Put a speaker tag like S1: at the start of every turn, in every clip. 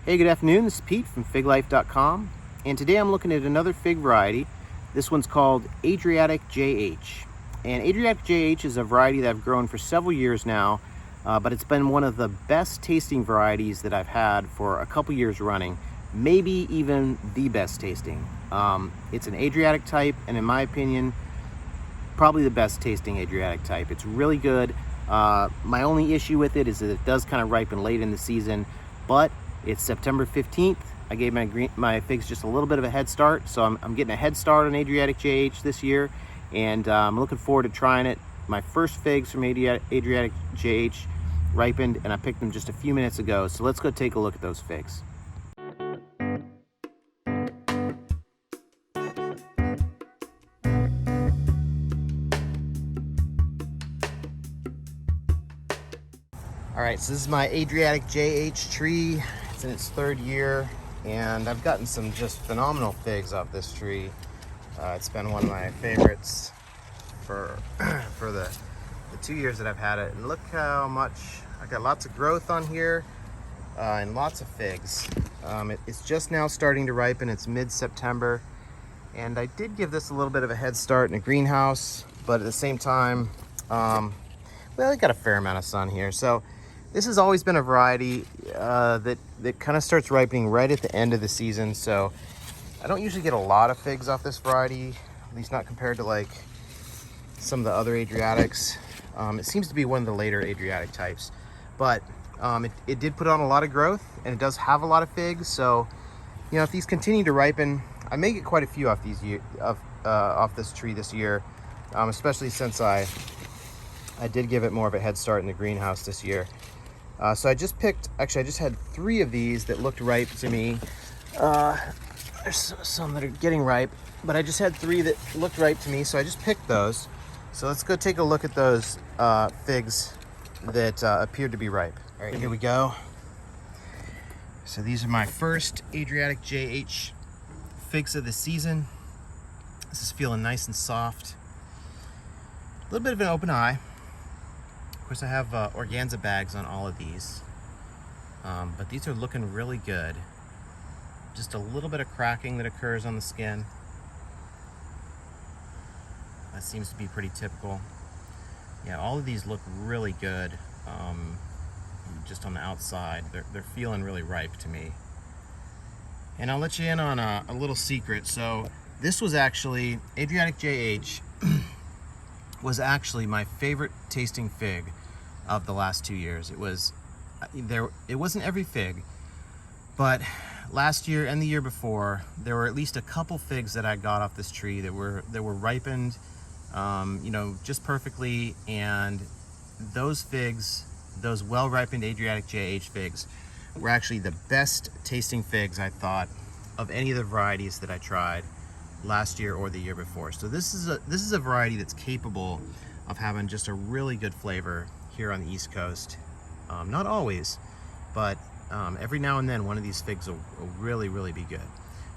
S1: Hey, good afternoon. This is Pete from FigLife.com, and today I'm looking at another fig variety. This one's called Adriatic JH. And Adriatic JH is a variety that I've grown for several years now, but it's been one of the best tasting varieties that I've had for a couple years running, maybe even the best tasting. It's an Adriatic type, and in my opinion, probably the best tasting Adriatic type. It's really good. My only issue with it is that it does kind of ripen late in the season, but it's September 15th. I gave my figs just a little bit of a head start, so I'm getting a head start on Adriatic JH this year, and I'm looking forward to trying it. My first figs from Adriatic JH ripened, and I picked them just a few minutes ago, so let's go take a look at those figs. All right, so this is my Adriatic JH tree. It's in its third year, and I've gotten some just phenomenal figs off this tree. It's been one of my favorites for the 2 years that I've had it. And look how much, I got lots of growth on here and lots of figs. It's just now starting to ripen. It's mid-September, and I did give this a little bit of a head start in a greenhouse, but at the same time, well, it got a fair amount of sun here. So this has always been a variety that kind of starts ripening right at the end of the season. So I don't usually get a lot of figs off this variety, at least not compared to like some of the other Adriatics. It seems to be one of the later Adriatic types, but it did put on a lot of growth, and it does have a lot of figs. So, you know, if these continue to ripen, I may get quite a few off this tree this year, especially since I did give it more of a head start in the greenhouse this year. So I just had 3 of these that looked ripe to me. There's some that are getting ripe, but I just had 3 that looked ripe to me, so I just picked those. So let's go take a look at those figs that appeared to be ripe. All right, here we go. So these are my first Adriatic JH figs of the season. This is feeling nice and soft. A little bit of an open eye. Of course, I have organza bags on all of these, but these are looking really good. Just a little bit of cracking that occurs on the skin. That seems to be pretty typical. Yeah, all of these look really good. Just on the outside, they're feeling really ripe to me. And I'll let you in on a little secret. So this was actually, Adriatic JH was actually my favorite tasting fig of the last 2 years. It wasn't every fig, but last year and the year before, there were at least a couple figs that I got off this tree that were ripened, you know, just perfectly. And those figs, those well-ripened Adriatic JH figs, were actually the best tasting figs, I thought, of any of the varieties that I tried last year or the year before. So this is a variety that's capable of having just a really good flavor here on the East Coast. Not always, but every now and then one of these figs will really, really be good.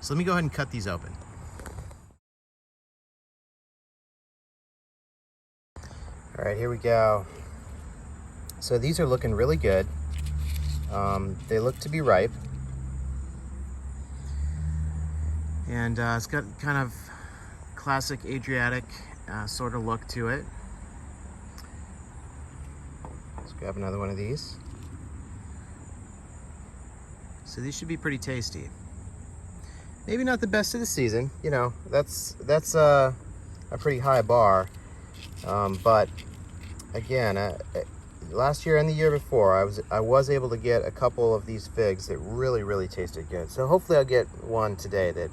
S1: So let me go ahead and cut these open. All right, here we go. So these are looking really good. They look to be ripe. And it's got kind of classic Adriatic sort of look to it. Let's grab another one of these. So these should be pretty tasty. Maybe not the best of the season, you know, that's a pretty high bar. But again, last year and the year before, I was able to get a couple of these figs that really, really tasted good. So hopefully I'll get one today that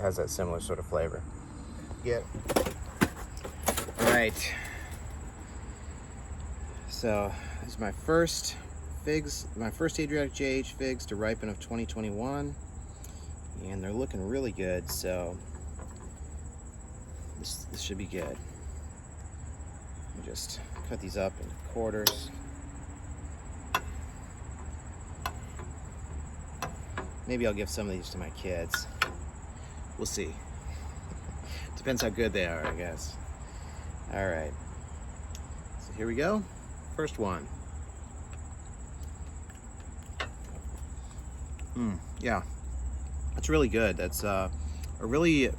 S1: has that similar sort of flavor. All right. So this is my first figs, my first Adriatic JH figs to ripen of 2021, and they're looking really good. So this should be good. Let me just cut these up into quarters. Maybe I'll give some of these to my kids. We'll see. Depends how good they are, I guess. All right. So here we go. First one. Yeah, that's really good. That's a really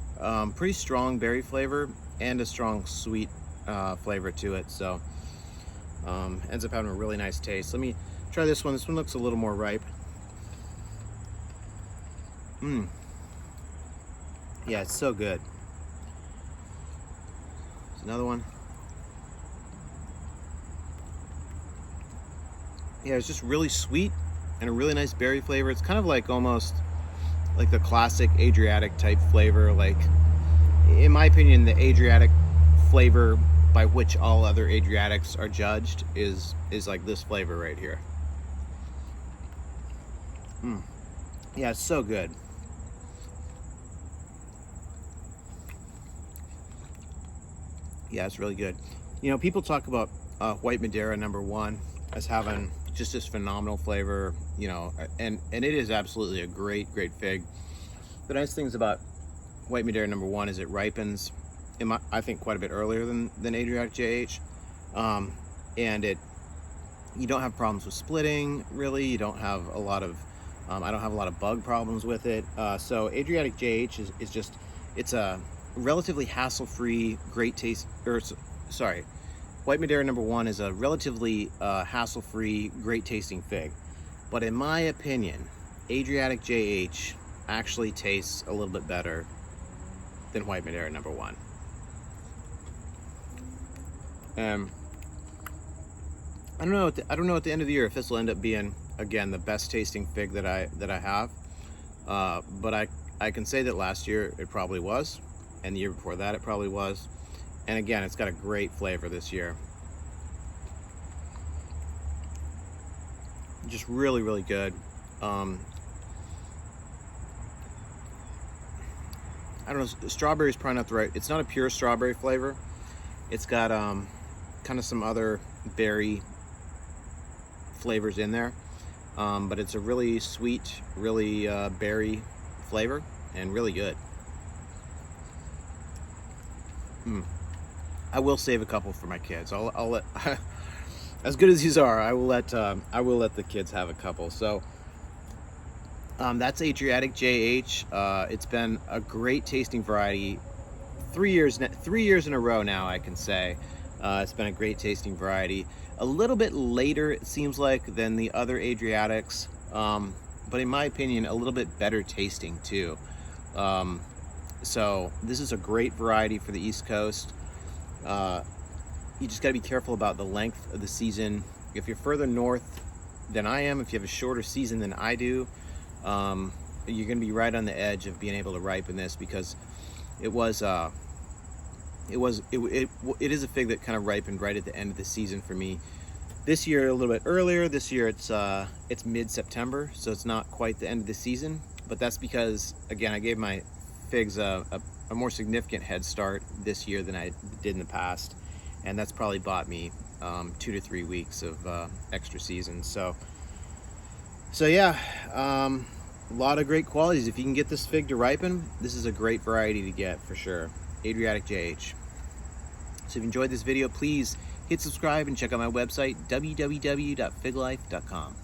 S1: pretty strong berry flavor and a strong sweet flavor to it. So ends up having a really nice taste. Let me try this one. This one looks a little more ripe. Yeah, it's so good. There's another one. Yeah, it's just really sweet and a really nice berry flavor. It's kind of like almost like the classic Adriatic type flavor. Like, in my opinion, the Adriatic flavor by which all other Adriatics are judged is like this flavor right here. Yeah, it's so good. Yeah, it's really good. You know, people talk about White Madeira #1 as having just this phenomenal flavor, you know, and it is absolutely a great fig. The nice things about White Madeira #1 is it ripens, I think, quite a bit earlier than Adriatic JH, and you don't have problems with splitting, really. You don't have a lot of I don't have a lot of bug problems with it. So Adriatic JH is just, it's a relatively hassle-free, great taste, or sorry, White Madeira #1 is a relatively hassle-free, great tasting fig. But in my opinion, Adriatic JH actually tastes a little bit better than White Madeira #1. I don't know at the end of the year if this will end up being, again, the best tasting fig that I have. But I can say that last year it probably was, and the year before that it probably was. And again, it's got a great flavor this year. Just really good. I don't know, strawberry is probably not the right, it's not a pure strawberry flavor. It's got kind of some other berry flavors in there, but it's a really sweet, really berry flavor, and really good. I will save a couple for my kids. I'll let as good as these are, I will let the kids have a couple. So that's Adriatic JH. It's been a great tasting variety. 3 years in a row now, I can say. It's been a great tasting variety. A little bit later, it seems like, than the other Adriatics, but in my opinion, a little bit better tasting too. So this is a great variety for the East Coast. You just got to be careful about the length of the season. If you're further north than I am, if you have a shorter season than I do, you're going to be right on the edge of being able to ripen this, because it is a fig that kind of ripened right at the end of the season for me. This year a little bit earlier. This year it's mid-September, so it's not quite the end of the season. But that's because, again, I gave my figs a more significant head start this year than I did in the past, and that's probably bought me 2 to 3 weeks of extra season. So yeah, a lot of great qualities. If you can get this fig to ripen, this is a great variety to get for sure. Adriatic JH. So if you enjoyed this video, please hit subscribe and check out my website, www.figlife.com.